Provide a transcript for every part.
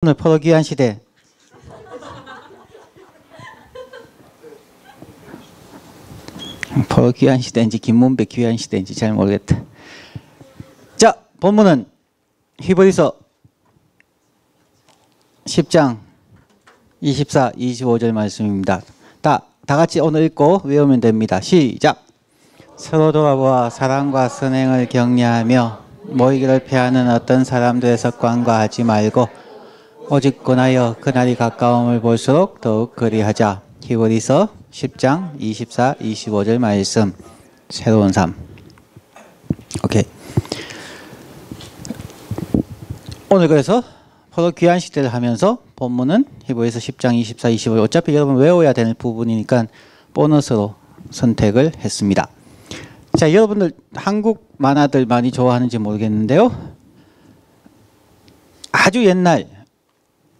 오늘 포로 귀한 시대. 포로 귀한 시대인지 김문배 귀한 시대인지 잘 모르겠다. 자, 본문은 히브리서 10장 24, 25절 말씀입니다. 다 같이 오늘 읽고 외우면 됩니다. 시작. 서로 돌아보아 사랑과 선행을 격려하며 모이기를 피하는 어떤 사람들의 습관과 하지 말고 오직 권하여 그날이 가까움을 볼수록 더욱 그리하자. 히브리서 10장 24, 25절 말씀. 새로운 삶. 오케이. 오늘 그래서 포로 귀한 시대를 하면서 본문은 히브리서 10장 24, 25. 어차피 여러분 외워야 되는 부분이니까 보너스로 선택을 했습니다. 자, 여러분들 한국 만화들 많이 좋아하는지 모르겠는데요. 아주 옛날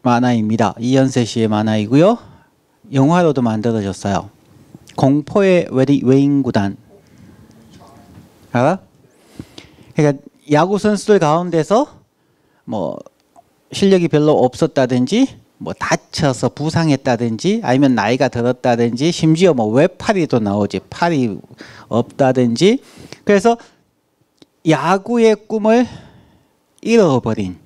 만화입니다. 이연세 씨의 만화이고요. 영화로도 만들어졌어요. 공포의 외인구단. 알아? 그러니까 야구 선수들 가운데서 뭐 실력이 별로 없었다든지 뭐 다쳐서 부상했다든지 아니면 나이가 들었다든지 심지어 뭐 외팔이도 나오지. 팔이 없다든지 그래서 야구의 꿈을 잃어버린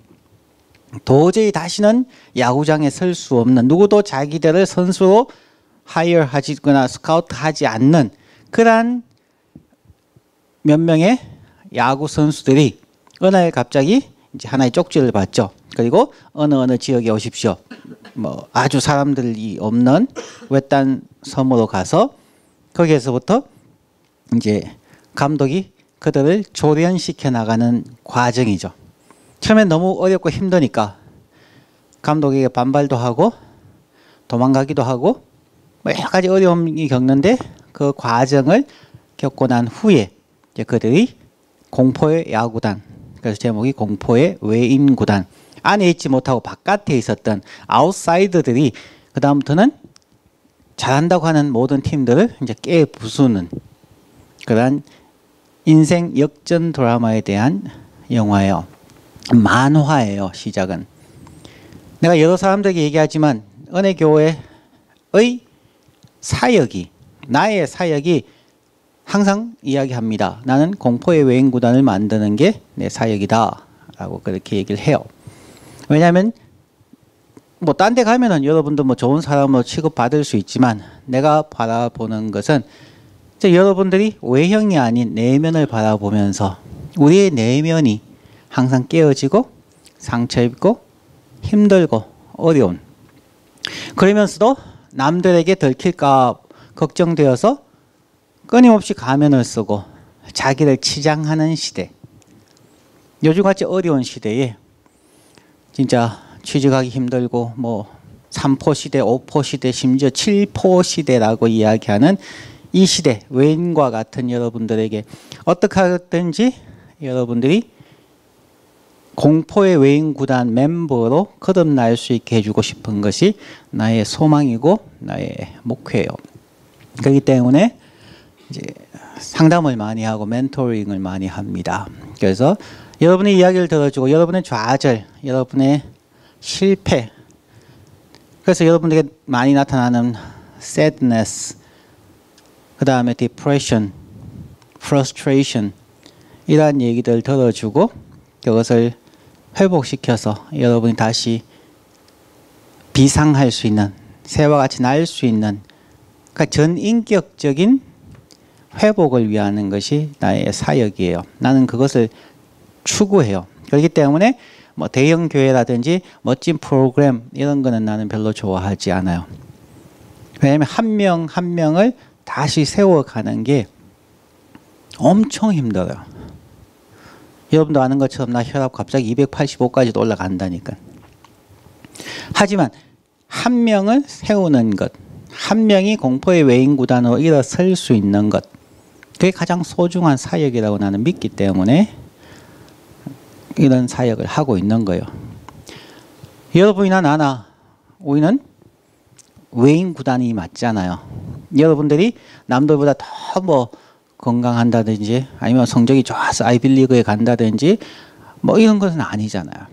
도저히 다시는 야구장에 설 수 없는 누구도 자기들을 선수로 하이어하지거나 스카우트하지 않는 그러한 몇 명의 야구 선수들이 어느 날 갑자기 이제 하나의 쪽지를 받죠. 그리고 어느 지역에 오십시오. 뭐 아주 사람들이 없는 외딴 섬으로 가서 거기에서부터 이제 감독이 그들을 조련시켜 나가는 과정이죠. 처음엔 너무 어렵고 힘드니까 감독에게 반발도 하고 도망가기도 하고 뭐 여러 가지 어려움이 겪는데 그 과정을 겪고 난 후에 이제 그들이 공포의 야구단, 그래서 제목이 공포의 외인구단, 안에 있지 못하고 바깥에 있었던 아웃사이더들이 그 다음부터는 잘한다고 하는 모든 팀들을 이제 깨부수는 그러한 인생 역전 드라마에 대한 영화예요. 만화예요. 시작은. 내가 여러 사람들에게 얘기하지만 은혜교회의 사역이, 나의 사역이 항상 이야기합니다. 나는 공포의 외인구단을 만드는 게 내 사역이다 라고 그렇게 얘기를 해요. 왜냐하면 뭐 딴 데 가면은 여러분도 뭐 좋은 사람으로 취급받을 수 있지만 내가 바라보는 것은 이제 여러분들이 외형이 아닌 내면을 바라보면서 우리의 내면이 항상 깨어지고 상처 입고 힘들고 어려운, 그러면서도 남들에게 들킬까 걱정되어서 끊임없이 가면을 쓰고 자기를 치장하는 시대, 요즘같이 어려운 시대에 진짜 취직하기 힘들고 뭐 3포 시대, 5포 시대, 심지어 7포 시대라고 이야기하는 이 시대, 외인과 같은 여러분들에게 어떻게 하든지 여러분들이 공포의 외인구단 멤버로 거듭날 수 있게 해주고 싶은 것이 나의 소망이고 나의 목표예요. 그렇기 때문에 이제 상담을 많이 하고 멘토링을 많이 합니다. 그래서 여러분의 이야기를 들어주고 여러분의 좌절, 여러분의 실패, 그래서 여러분에게 많이 나타나는 sadness, 그 다음에 depression, frustration 이러한 얘기들 들어주고 그것을 회복시켜서 여러분이 다시 비상할 수 있는, 새와 같이 날 수 있는, 그러니까 전인격적인 회복을 위하는 것이 나의 사역이에요. 나는 그것을 추구해요. 그렇기 때문에 뭐 대형 교회라든지 멋진 프로그램 이런 거는 나는 별로 좋아하지 않아요. 왜냐하면 한 명 한 명을 다시 세워가는 게 엄청 힘들어요. 여러분도 아는 것처럼 나 혈압 갑자기 285까지도 올라간다니까. 하지만 한 명을 세우는 것, 한 명이 공포의 외인구단으로 일어설 수 있는 것, 그게 가장 소중한 사역이라고 나는 믿기 때문에 이런 사역을 하고 있는 거예요. 여러분이나 나나 우리는 외인구단이 맞잖아요. 여러분들이 남들보다 더 뭐 건강한다든지 아니면 성적이 좋아서 아이빌리그에 간다든지 뭐 이런 것은 아니잖아요.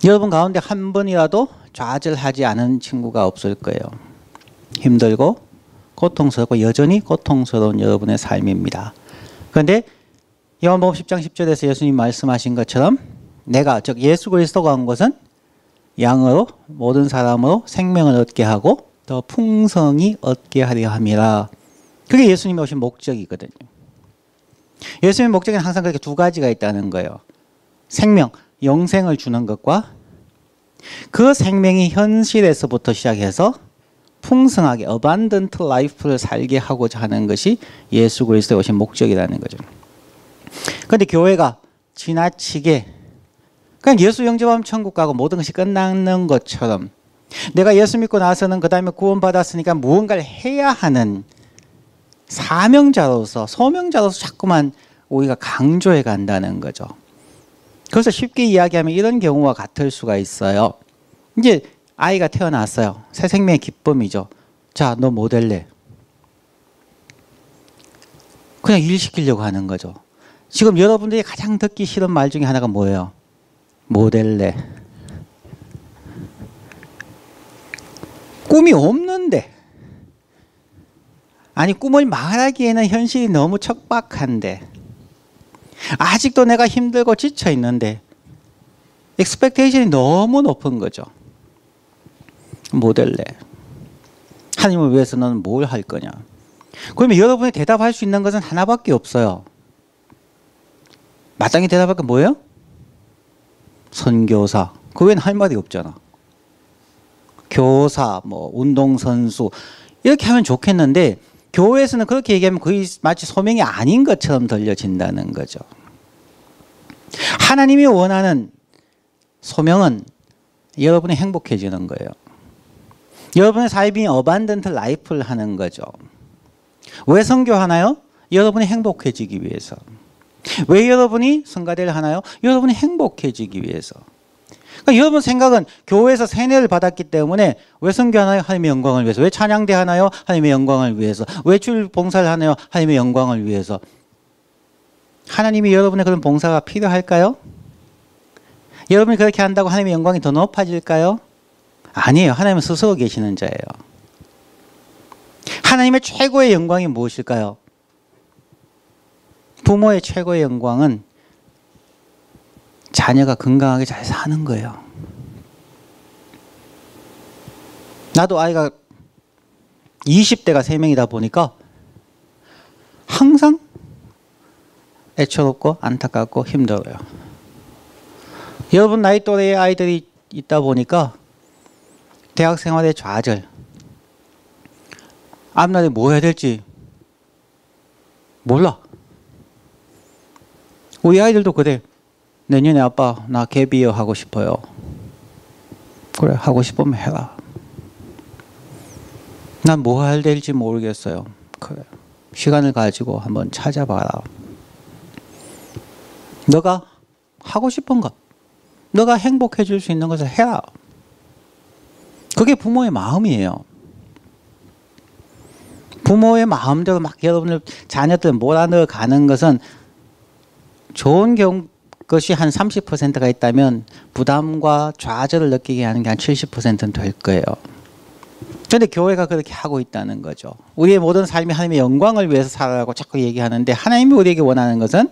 여러분 가운데 한 번이라도 좌절하지 않은 친구가 없을 거예요. 힘들고 고통스럽고 여전히 고통스러운 여러분의 삶입니다. 그런데 요한복음 10장 10절에서 예수님 말씀하신 것처럼 내가 즉 예수 그리스도가 온 것은 양으로 모든 사람으로 생명을 얻게 하고 더 풍성히 얻게 하려 함이라. 그게 예수님이 오신 목적이거든요. 예수님의 목적은 항상 그렇게 두 가지가 있다는 거예요. 생명, 영생을 주는 것과 그 생명이 현실에서부터 시작해서 풍성하게 abundant life를 살게 하고자 하는 것이 예수 그리스도에 오신 목적이라는 거죠. 그런데 교회가 지나치게 그냥 예수 영접하면 천국 가고 모든 것이 끝나는 것처럼 내가 예수 믿고 나서는 그 다음에 구원받았으니까 무언가를 해야 하는 사명자로서 소명자로서 자꾸만 우리가 강조해 간다는 거죠. 그래서 쉽게 이야기하면 이런 경우와 같을 수가 있어요. 이제 아이가 태어났어요. 새 생명의 기쁨이죠. 자, 너 뭐 될래? 그냥 일 시키려고 하는 거죠. 지금 여러분들이 가장 듣기 싫은 말 중에 하나가 뭐예요? 뭐 될래? 꿈이 없는데, 아니 꿈을 말하기에는 현실이 너무 척박한데, 아직도 내가 힘들고 지쳐 있는데 expectation이 너무 높은 거죠. 뭐 될래? 하나님을 위해서 너는 뭘 할 거냐? 그러면 여러분이 대답할 수 있는 것은 하나밖에 없어요. 마땅히 대답할 건 뭐예요? 선교사. 그 외에는 할 말이 없잖아. 교사, 뭐 운동선수 이렇게 하면 좋겠는데 교회에서는 그렇게 얘기하면 거의 마치 소명이 아닌 것처럼 들려진다는 거죠. 하나님이 원하는 소명은 여러분이 행복해지는 거예요. 여러분의 삶이 어반던트 라이프를 하는 거죠. 왜 선교하나요? 여러분이 행복해지기 위해서. 왜 여러분이 성가대를 하나요? 여러분이 행복해지기 위해서. 그러니까 여러분 생각은 교회에서 세뇌를 받았기 때문에 왜 선교하나요? 하나님의 영광을 위해서. 왜 찬양대 하나요? 하나님의 영광을 위해서. 왜 주일 봉사를 하나요? 하나님의 영광을 위해서. 하나님이 여러분의 그런 봉사가 필요할까요? 여러분이 그렇게 한다고 하나님의 영광이 더 높아질까요? 아니에요. 하나님은 스스로 계시는 자예요. 하나님의 최고의 영광이 무엇일까요? 부모의 최고의 영광은 자녀가 건강하게 잘 사는 거예요. 나도 아이가 20대가 3명이다 보니까 항상 애처롭고 안타깝고 힘들어요. 여러분 나이 또래의 아이들이 있다 보니까 대학 생활의 좌절, 앞날에 뭐 해야 될지 몰라. 우리 아이들도 그래. 내년에 아빠 나 갭이어 하고 싶어요. 그래 하고 싶으면 해라. 난 뭐 해야 될지 모르겠어요. 그래 시간을 가지고 한번 찾아봐라. 너가 하고 싶은 것, 너가 행복해질 수 있는 것을 해라. 그게 부모의 마음이에요. 부모의 마음대로 막 여러분을 자녀들 몰아넣어 가는 것은 좋은 것이 한 30%가 있다면 부담과 좌절을 느끼게 하는 게 한 70%는 될 거예요. 그런데 교회가 그렇게 하고 있다는 거죠. 우리의 모든 삶이 하나님의 영광을 위해서 살아라고 자꾸 얘기하는데 하나님이 우리에게 원하는 것은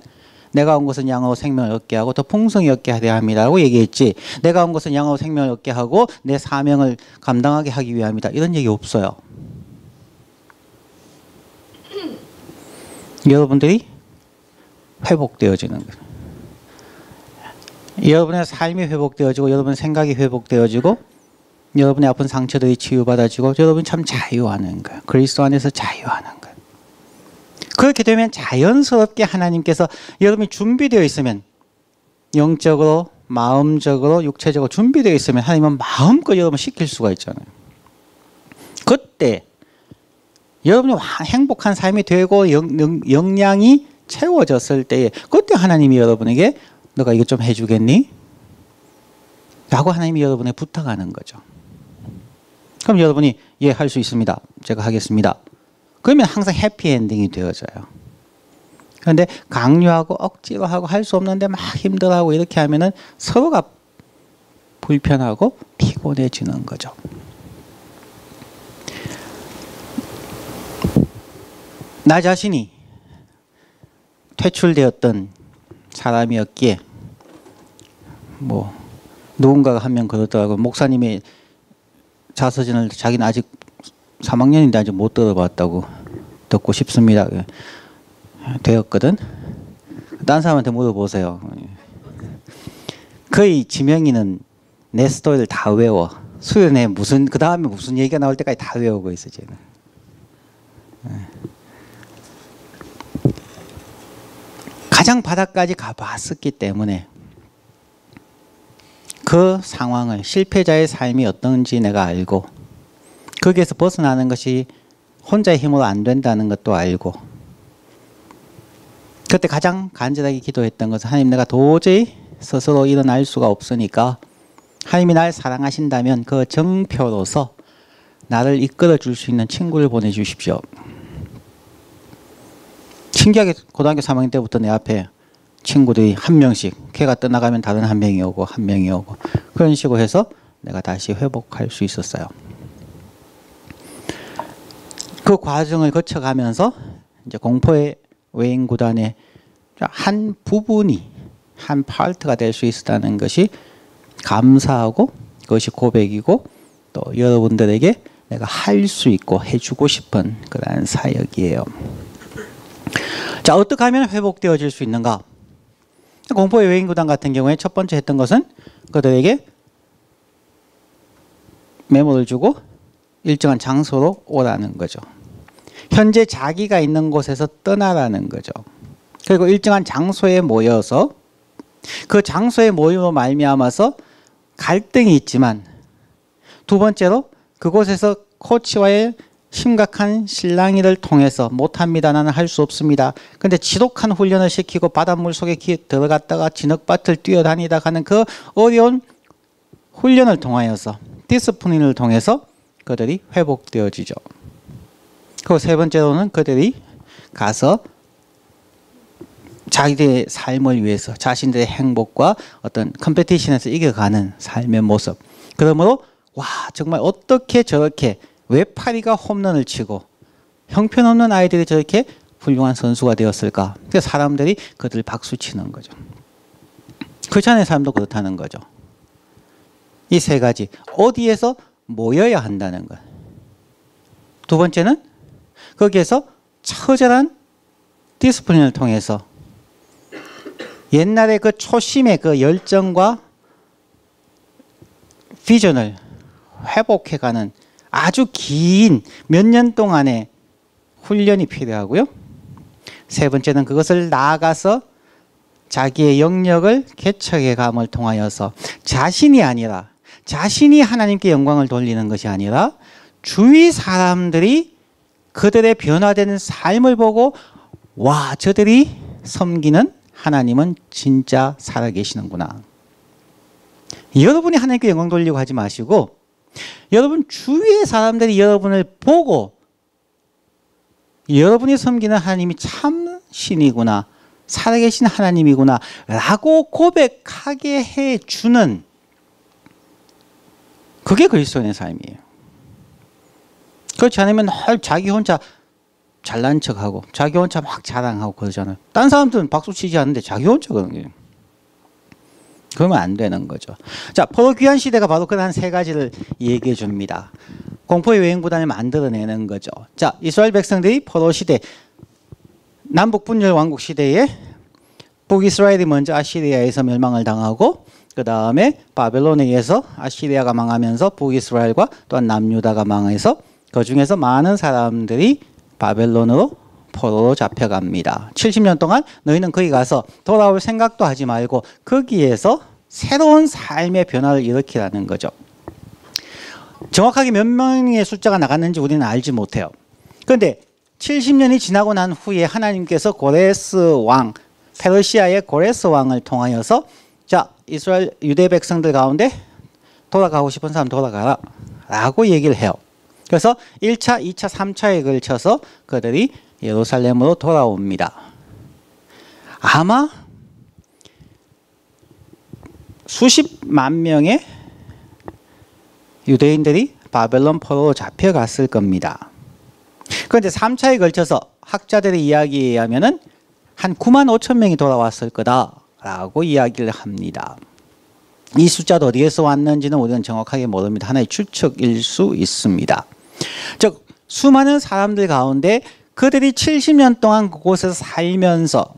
내가 온 것은 양으로 생명을 얻게 하고 더 풍성히 얻게 하려 함이라고 얘기했지. 내가 온 것은 양으로 생명을 얻게 하고 내 사명을 감당하게 하기 위함이다. 이런 얘기 없어요. 여러분들이 회복되어지는 거예요. 여러분의 삶이 회복되어지고 여러분의 생각이 회복되어지고 여러분의 아픈 상처들이 치유받아지고 여러분이 참 자유하는 거예요. 그리스도 안에서 자유하는 거예요. 그렇게 되면 자연스럽게 하나님께서 여러분이 준비되어 있으면 영적으로 마음적으로 육체적으로 준비되어 있으면 하나님은 마음껏 여러분을 시킬 수가 있잖아요. 그때 여러분이 행복한 삶이 되고 역량이 채워졌을 때에 그때 하나님이 여러분에게 너가 이것 좀 해주겠니? 라고 하나님이 여러분에 부탁하는 거죠. 그럼 여러분이 예, 할 수 있습니다. 제가 하겠습니다. 그러면 항상 해피엔딩이 되어져요. 그런데 강요하고 억지로 하고 할 수 없는데 막 힘들어하고 이렇게 하면은 서로가 불편하고 피곤해지는 거죠. 나 자신이 퇴출되었던 사람이었기에 뭐 누군가가 한 명 그러더라고요. 목사님의 자서전을 자기는 아직 3학년인데 아직 못 들어봤다고 듣고 싶습니다. 되었거든. 딴 사람한테 물어보세요. 거의 지명이는 내 스토리를 다 외워. 수련회 무슨 그 다음에 무슨 얘기가 나올 때까지 다 외우고 있어 쟤는. 가장 바닥까지 가봤었기 때문에 그 상황을 실패자의 삶이 어떤지 내가 알고 거기에서 벗어나는 것이 혼자의 힘으로 안 된다는 것도 알고 그때 가장 간절하게 기도했던 것은 하나님 내가 도저히 스스로 일어날 수가 없으니까 하나님이 날 사랑하신다면 그 정표로서 나를 이끌어 줄 수 있는 친구를 보내주십시오. 신기하게 고등학교 3학년 때부터 내 앞에 친구들이 한 명씩 걔가 떠나가면 다른 한 명이 오고 한 명이 오고 그런 식으로 해서 내가 다시 회복할 수 있었어요. 그 과정을 거쳐가면서 이제 공포의 외인 구단의 한 부분이 한 파트가 될 수 있었다는 것이 감사하고 그것이 고백이고 또 여러분들에게 내가 할 수 있고 해주고 싶은 그런 사역이에요. 자, 어떻게 하면 회복되어질 수 있는가? 공포의 외인구단 같은 경우에 첫 번째 했던 것은 그들에게 메모를 주고 일정한 장소로 오라는 거죠. 현재 자기가 있는 곳에서 떠나라는 거죠. 그리고 일정한 장소에 모여서 그 장소에 모임으로 말미암아서 갈등이 있지만 두 번째로 그곳에서 코치와의 심각한 실랑이를 통해서 못합니다. 나는 할 수 없습니다. 그런데 지독한 훈련을 시키고 바닷물 속에 들어갔다가 진흙밭을 뛰어다니다 가는 그 어려운 훈련을 통하여서 디스플린을 통해서 그들이 회복되어지죠. 그리고 세 번째로는 그들이 가서 자기들의 삶을 위해서 자신들의 행복과 어떤 컴피티션에서 이겨가는 삶의 모습. 그러므로 와 정말 어떻게 저렇게 외파리가 홈런을 치고 형편없는 아이들이 저렇게 훌륭한 선수가 되었을까? 그래서 사람들이 그들 박수 치는 거죠. 크리스찬의 삶도 그렇다는 거죠. 이 세 가지 어디에서 모여야 한다는 것. 두 번째는 거기에서 처절한 디스플린을 통해서 옛날의 그 초심의 그 열정과 비전을 회복해가는 아주 긴 몇 년 동안의 훈련이 필요하고요. 세 번째는 그것을 나아가서 자기의 영역을 개척해감을 통하여서 자신이 아니라 자신이 하나님께 영광을 돌리는 것이 아니라 주위 사람들이 그들의 변화되는 삶을 보고 와 저들이 섬기는 하나님은 진짜 살아계시는구나. 여러분이 하나님께 영광 돌리고 하지 마시고 여러분 주위의 사람들이 여러분을 보고 여러분이 섬기는 하나님이 참 신이구나 살아계신 하나님이구나 라고 고백하게 해주는 그게 그리스도인의 삶이에요. 그렇지 않으면 늘 자기 혼자 잘난 척하고 자기 혼자 막 자랑하고 그러잖아요. 딴 사람들은 박수 치지 않는데 자기 혼자 그런 거예요. 그러면 안 되는 거죠. 자, 포로 귀환 시대가 바로 그런 세 가지를 얘기해 줍니다. 공포의 외인구단을 만들어내는 거죠. 자, 이스라엘 백성들이 포로 시대, 남북 분열 왕국 시대에 북이스라엘이 먼저 아시리아에서 멸망을 당하고 그 다음에 바벨론에 의해서 아시리아가 망하면서 북이스라엘과 또한 남유다가 망해서 그 중에서 많은 사람들이 바벨론으로 포로로 잡혀갑니다. 70년 동안 너희는 거기 가서 돌아올 생각도 하지 말고 거기에서 새로운 삶의 변화를 일으키라는 거죠. 정확하게 몇 명의 숫자가 나갔는지 우리는 알지 못해요. 그런데 70년이 지나고 난 후에 하나님께서 고레스 왕, 페르시아의 고레스 왕을 통하여서 자, 이스라엘 유대 백성들 가운데 돌아가고 싶은 사람 돌아가라 라고 얘기를 해요. 그래서 1차, 2차, 3차에 걸쳐서 그들이 예루살렘으로 돌아옵니다. 아마 수십만 명의 유대인들이 바벨론 포로로 잡혀갔을 겁니다. 그런데 3차에 걸쳐서 학자들의 이야기에 의하면은 한 9만 5천 명이 돌아왔을 거다라고 이야기를 합니다. 이 숫자도 어디에서 왔는지는 우리는 정확하게 모릅니다. 하나의 추측일 수 있습니다. 즉 수많은 사람들 가운데 그들이 70년 동안 그곳에서 살면서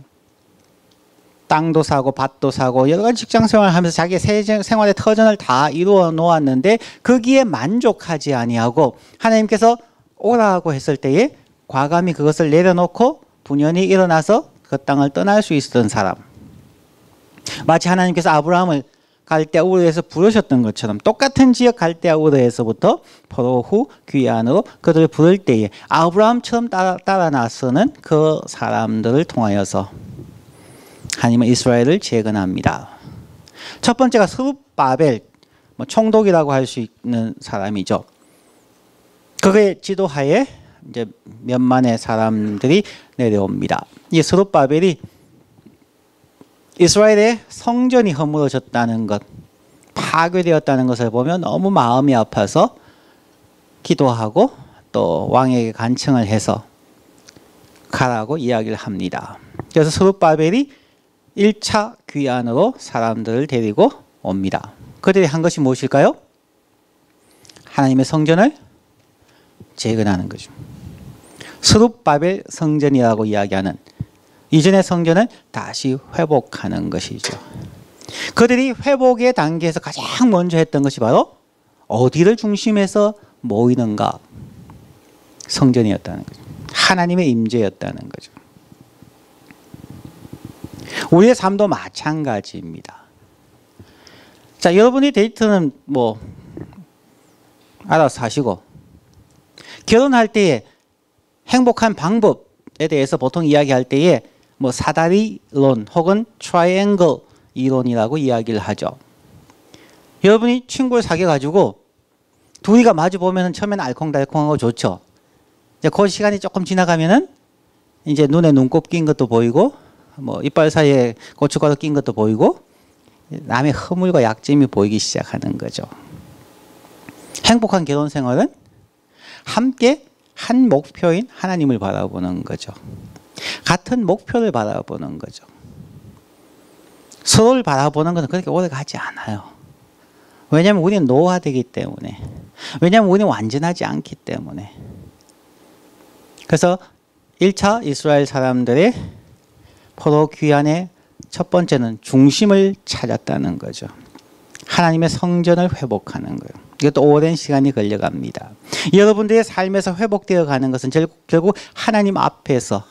땅도 사고 밭도 사고 여러 가지 직장 생활을 하면서 자기의 생활의 터전을 다 이루어 놓았는데 거기에 만족하지 아니하고 하나님께서 오라고 했을 때에 과감히 그것을 내려놓고 분연히 일어나서 그 땅을 떠날 수 있었던 사람. 마치 하나님께서 아브라함을 갈대아 우르에서 부르셨던 것처럼 똑같은 지역 갈대아 우르에서부터 포로 후 귀환으로 그들을 부를 때에 아브라함처럼 따라 나서는 그 사람들을 통하여서 하나님은 이스라엘을 재건합니다. 첫 번째가 스룹바벨, 총독이라고 할 수 있는 사람이죠. 그의 지도하에 이제 몇만의 사람들이 내려옵니다. 이 스룹바벨이 이스라엘의 성전이 허물어졌다는 것, 파괴되었다는 것을 보면 너무 마음이 아파서 기도하고 또 왕에게 간청을 해서 가라고 이야기를 합니다. 그래서 스룹바벨이 1차 귀환으로 사람들을 데리고 옵니다. 그들이 한 것이 무엇일까요? 하나님의 성전을 재건하는 거죠. 스룹바벨 성전이라고 이야기하는 이전의 성전을 다시 회복하는 것이죠. 그들이 회복의 단계에서 가장 먼저 했던 것이 바로 어디를 중심해서 모이는가? 성전이었다는 거죠. 하나님의 임재였다는 거죠. 우리의 삶도 마찬가지입니다. 자, 여러분이 데이트는 뭐 알아서 하시고 결혼할 때에 행복한 방법에 대해서 보통 이야기할 때에 뭐 사다리론 혹은 트라이앵글 이론이라고 이야기를 하죠. 여러분이 친구를 사귀어가지고 둘이가 마주 보면 처음에는 알콩달콩하고 좋죠. 이제 그 시간이 조금 지나가면은 이제 눈에 눈곱 낀 것도 보이고 뭐 이빨 사이에 고춧가루 낀 것도 보이고 남의 허물과 약점이 보이기 시작하는 거죠. 행복한 결혼 생활은 함께 한 목표인 하나님을 바라보는 거죠. 같은 목표를 바라보는 거죠. 서로를 바라보는 것은 그렇게 오래 가지 않아요. 왜냐하면 우리는 노화되기 때문에, 왜냐하면 우리는 완전하지 않기 때문에. 그래서 1차 이스라엘 사람들의 포로 귀환의 첫 번째는 중심을 찾았다는 거죠. 하나님의 성전을 회복하는 거예요. 이것도 오랜 시간이 걸려갑니다. 여러분들의 삶에서 회복되어 가는 것은 결국 하나님 앞에서,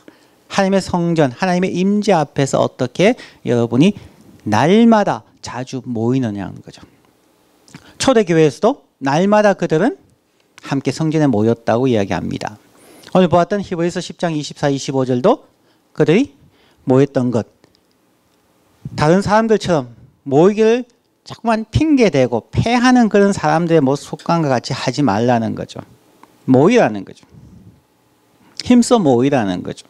하나님의 성전, 하나님의 임재 앞에서 어떻게 여러분이 날마다 자주 모이느냐는 거죠. 초대교회에서도 날마다 그들은 함께 성전에 모였다고 이야기합니다. 오늘 보았던 히브리서 10장 24, 25절도 그들이 모였던 것, 다른 사람들처럼 모이기를 자꾸만 핑계대고 패하는 그런 사람들의 속관과 같이 하지 말라는 거죠. 모이라는 거죠. 힘써 모이라는 거죠.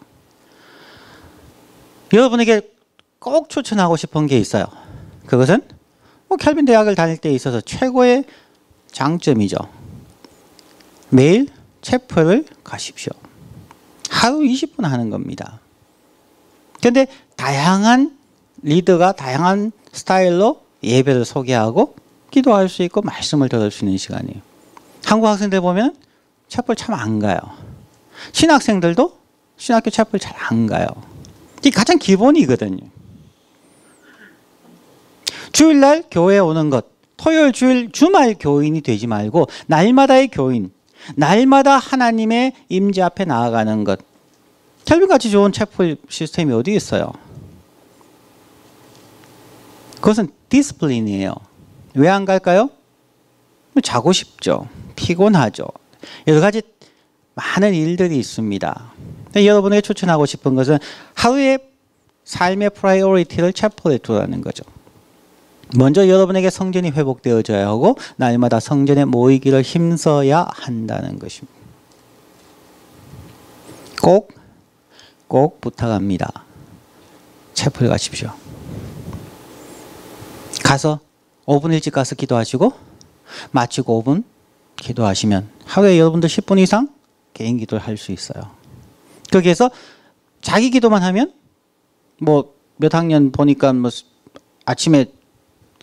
여러분에게 꼭 추천하고 싶은 게 있어요. 그것은 켈빈 대학을 다닐 때 있어서 최고의 장점이죠. 매일 채플을 가십시오. 하루 20분 하는 겁니다. 그런데 다양한 리더가 다양한 스타일로 예배를 소개하고 기도할 수 있고 말씀을 들을 수 있는 시간이에요. 한국 학생들 보면 채플 참 안 가요. 신학생들도 신학교 채플 잘 안 가요. 이게 가장 기본이거든요. 주일날 교회에 오는 것, 토요일, 주일, 주말 교인이 되지 말고 날마다의 교인, 날마다 하나님의 임재 앞에 나아가는 것. 켈빈같이 좋은 채플 시스템이 어디 있어요? 그것은 디스플린이에요. 왜 안 갈까요? 자고 싶죠. 피곤하죠. 여러 가지 많은 일들이 있습니다. 여러분에게 추천하고 싶은 것은 하루의 삶의 프라이오리티를 채플에 두라는 거죠. 먼저 여러분에게 성전이 회복되어져야 하고 날마다 성전에 모이기를 힘써야 한다는 것입니다. 꼭 부탁합니다. 채플 가십시오. 가서 5분 일찍 가서 기도하시고 마치고 5분 기도하시면 하루에 여러분들 10분 이상 개인 기도를 할 수 있어요. 거기에서 자기 기도만 하면 뭐 몇 학년 보니까 뭐 아침에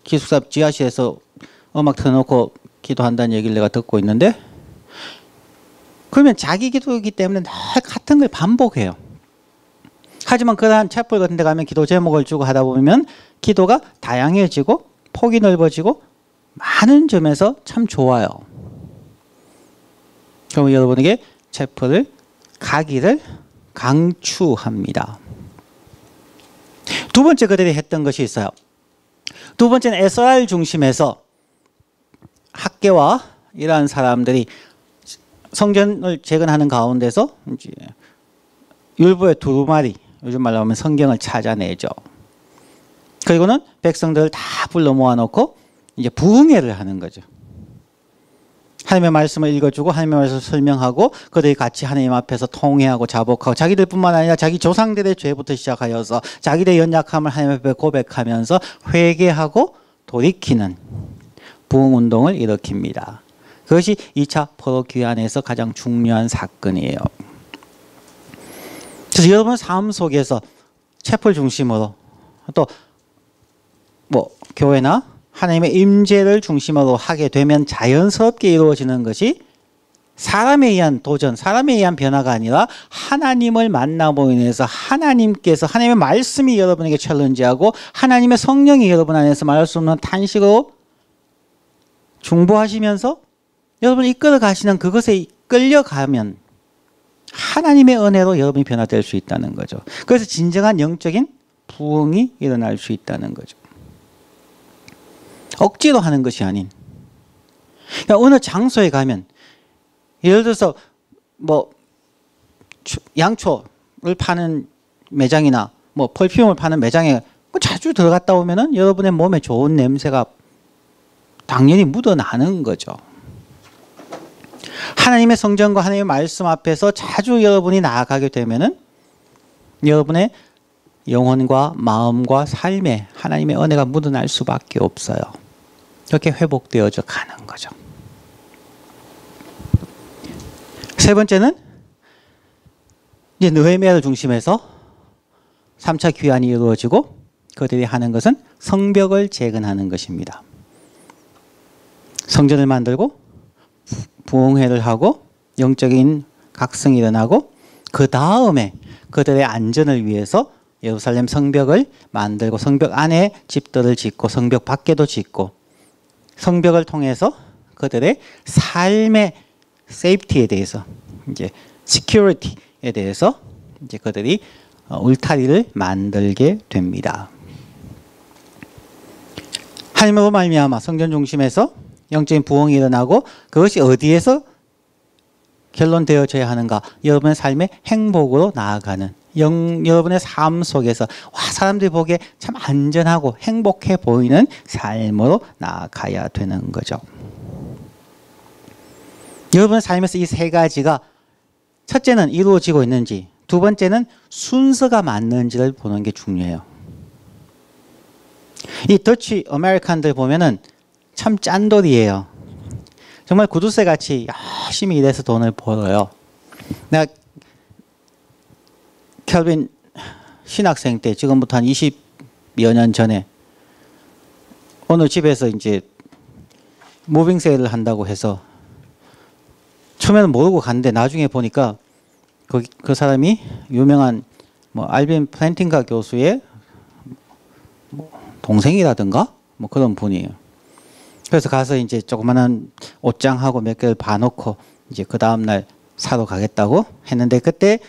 기숙사 지하실에서 음악 틀어놓고 기도한다는 얘기를 내가 듣고 있는데, 그러면 자기 기도이기 때문에 늘 같은 걸 반복해요. 하지만 그러한 채플 같은 데 가면 기도 제목을 주고 하다 보면 기도가 다양해지고 폭이 넓어지고 많은 점에서 참 좋아요. 그럼 여러분에게 채플을 가기를 강추합니다. 두 번째 그들이 했던 것이 있어요. 두 번째는 SR 중심에서 학계와 이러한 사람들이 성전을 재건하는 가운데서 이제 율법의 두루마리, 요즘 말로 하면 성경을 찾아내죠. 그리고는 백성들을 다 불러 모아놓고 이제 부흥회를 하는 거죠. 하나님의 말씀을 읽어주고 하나님의 말씀을 설명하고 그들이 같이 하나님 앞에서 통회하고 자복하고 자기들뿐만 아니라 자기 조상들의 죄부터 시작하여서 자기들의 연약함을 하나님 앞에 고백하면서 회개하고 돌이키는 부흥운동을 일으킵니다. 그것이 2차 포로 귀환에서 가장 중요한 사건이에요. 그래서 여러분 삶 속에서 채플 중심으로 또 뭐 교회나 하나님의 임재를 중심으로 하게 되면 자연스럽게 이루어지는 것이 사람에 의한 도전, 사람에 의한 변화가 아니라 하나님을 만남으로 인해서 하나님께서 하나님의 말씀이 여러분에게 챌린지하고 하나님의 성령이 여러분 안에서 말할 수 없는 탄식으로 중보하시면서 여러분을 이끌어 가시는 그것에 끌려가면 하나님의 은혜로 여러분이 변화될 수 있다는 거죠. 그래서 진정한 영적인 부흥이 일어날 수 있다는 거죠. 억지로 하는 것이 아닌, 그러니까 어느 장소에 가면 예를 들어서 뭐 양초를 파는 매장이나 뭐 펄퓸을 파는 매장에 뭐 자주 들어갔다 오면은 여러분의 몸에 좋은 냄새가 당연히 묻어나는 거죠. 하나님의 성전과 하나님의 말씀 앞에서 자주 여러분이 나아가게 되면은 여러분의 영혼과 마음과 삶에 하나님의 은혜가 묻어날 수밖에 없어요. 그렇게 회복되어져 가는 거죠. 세 번째는 이제 느헤미야를 중심해서 3차 귀환이 이루어지고 그들이 하는 것은 성벽을 재건하는 것입니다. 성전을 만들고 부흥회를 하고 영적인 각성이 일어나고 그 다음에 그들의 안전을 위해서 예루살렘 성벽을 만들고 성벽 안에 집들을 짓고 성벽 밖에도 짓고 성벽을 통해서 그들의 삶의 세이프티에 대해서 이제 시큐리티에 대해서 이제 그들이 울타리를 만들게 됩니다. 하나님으로 말미암아 성전 중심에서 영적인 부흥이 일어나고 그것이 어디에서 결론되어져야 하는가? 여러분의 삶의 행복으로 나아가는 여러분의 삶 속에서 사람들이 보기에 참 안전하고 행복해 보이는 삶으로 나아가야 되는 거죠. 여러분의 삶에서 이 세 가지가 첫째는 이루어지고 있는지, 두 번째는 순서가 맞는지를 보는 게 중요해요. 이 더치 아메리칸들 보면은 참 짠돌이에요. 정말 구두쇠 같이 열심히 일해서 돈을 벌어요. 내가 켈빈 신학생 때, 지금부터 한 20여 년 전에 어느 집에서 이제 무빙 세일을 한다고 해서 처음에는 모르고 갔는데 나중에 보니까 그 사람이 유명한 뭐 알빈 플랜팅가 교수의 뭐 동생이라든가 뭐 그런 분이에요. 그래서 가서 이제 조그마한 옷장하고 몇 개를 봐놓고 이제 그 다음날 사러 가겠다고 했는데, 그때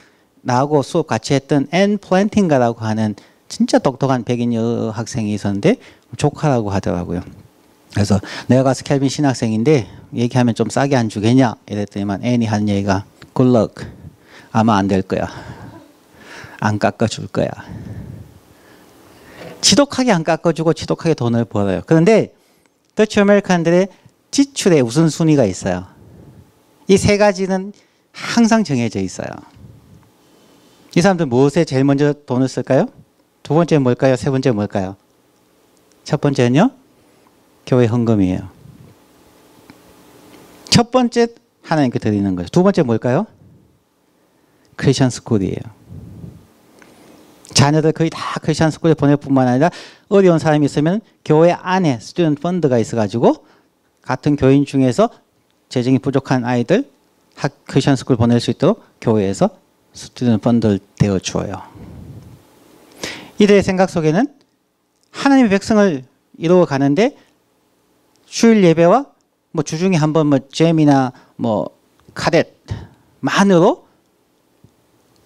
나하고 수업 같이 했던 앤 플랜팅가라고 하는 진짜 똑똑한 백인 여학생이 있었는데 조카라고 하더라고요. 그래서 내가 가서 켈빈 신학생인데 얘기하면 좀 싸게 안 주겠냐 이랬더니만 앤이 한 얘기가 good luck, 아마 안 될 거야, 안 깎아줄 거야. 지독하게 안 깎아주고 지독하게 돈을 벌어요. 그런데 더치 아메리칸들의 지출의 우선순위가 있어요. 이 세 가지는 항상 정해져 있어요. 이 사람들 무엇에 제일 먼저 돈을 쓸까요? 두 번째는 뭘까요? 세 번째는 뭘까요? 첫 번째는요? 교회 헌금이에요. 첫 번째 하나님께 드리는 거죠. 두 번째 뭘까요? 크리스천 스쿨이에요. 자녀들 거의 다 크리스천 스쿨에 보낼 뿐만 아니라 어려운 사람이 있으면 교회 안에 스튜던트 펀드가 있어가지고 같은 교인 중에서 재정이 부족한 아이들 크리스천 스쿨 보낼 수 있도록 교회에서 스튜던트 펀드를 대어 주어요. 이들의 생각 속에는 하나님의 백성을 이루어 가는데 주일 예배와 뭐 주중에 한번 뭐 잼이나 뭐 카뎃만으로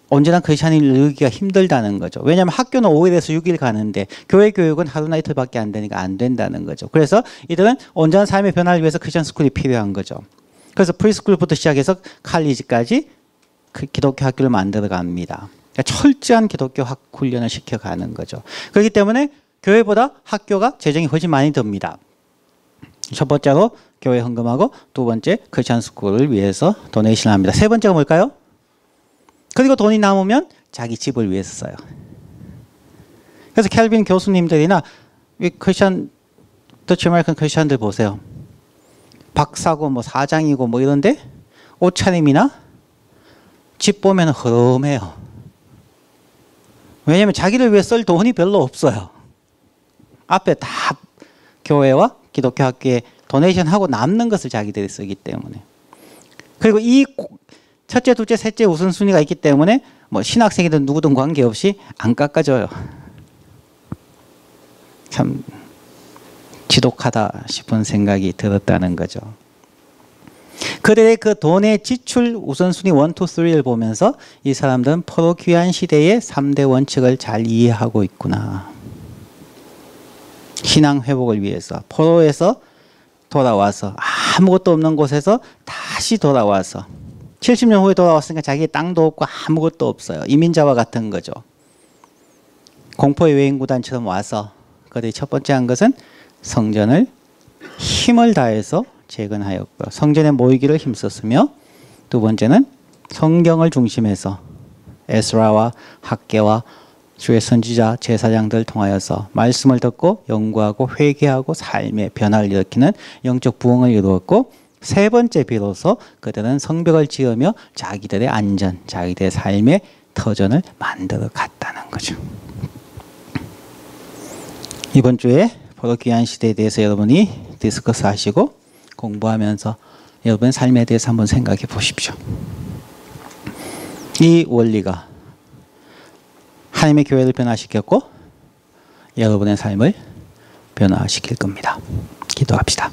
언제나 크리스천을 이루기가 힘들다는 거죠. 왜냐하면 학교는 5일에서 6일 가는데 교회 교육은 하루나 이틀밖에 안 되니까 안 된다는 거죠. 그래서 이들은 온전한 삶의 변화를 위해서 크리스천 스쿨이 필요한 거죠. 그래서 프리스쿨부터 시작해서 칼리지까지 기독교 학교를 만들어 갑니다. 그러니까 철저한 기독교 훈련을 시켜가는 거죠. 그렇기 때문에 교회보다 학교가 재정이 훨씬 많이 듭니다. 첫 번째로 교회 헌금하고 두 번째 크리스천 스쿨을 위해서 도네이션을 합니다. 세 번째가 뭘까요? 그리고 돈이 남으면 자기 집을 위해서 써요. 그래서 캘빈 교수님들이나 크리스천 더치 아메리칸 크리스천들 보세요. 박사고 뭐 사장이고 뭐 이런데 옷차림이나 집 보면 허름해요. 왜냐하면 자기를 위해 쓸 돈이 별로 없어요. 앞에 다 교회와 기독교 학교에 도네이션 하고 남는 것을 자기들이 쓰기 때문에. 그리고 이 첫째, 둘째, 셋째 우선순위가 있기 때문에 뭐 신학생이든 누구든 관계없이 안 깎아줘요. 참 지독하다 싶은 생각이 들었다는 거죠. 그들의 그 돈의 지출 우선순위 1, 2, 3를 보면서 이 사람들은 포로 귀환 시대의 3대 원칙을 잘 이해하고 있구나. 신앙 회복을 위해서 포로에서 돌아와서 아무것도 없는 곳에서 다시 돌아와서 70년 후에 돌아왔으니까 자기의 땅도 없고 아무것도 없어요. 이민자와 같은 거죠. 공포의 외인구단처럼 와서 그들이 첫 번째 한 것은 성전을 힘을 다해서 재건하였고요. 성전에 모이기를 힘썼으며 두 번째는 성경을 중심해서 에스라와 학개와 주의 선지자 제사장들 통하여서 말씀을 듣고 연구하고 회개하고 삶의 변화를 일으키는 영적 부흥을 이루었고 세 번째 비로소 그들은 성벽을 지으며 자기들의 안전, 자기들의 삶의 터전을 만들어 갔다는 거죠. 이번 주에 포로 귀환 시대에 대해서 여러분이 디스커스 하시고 공부하면서 여러분의 삶에 대해서 한번 생각해 보십시오. 이 원리가 하나님의 교회를 변화시켰고 여러분의 삶을 변화시킬 겁니다. 기도합시다.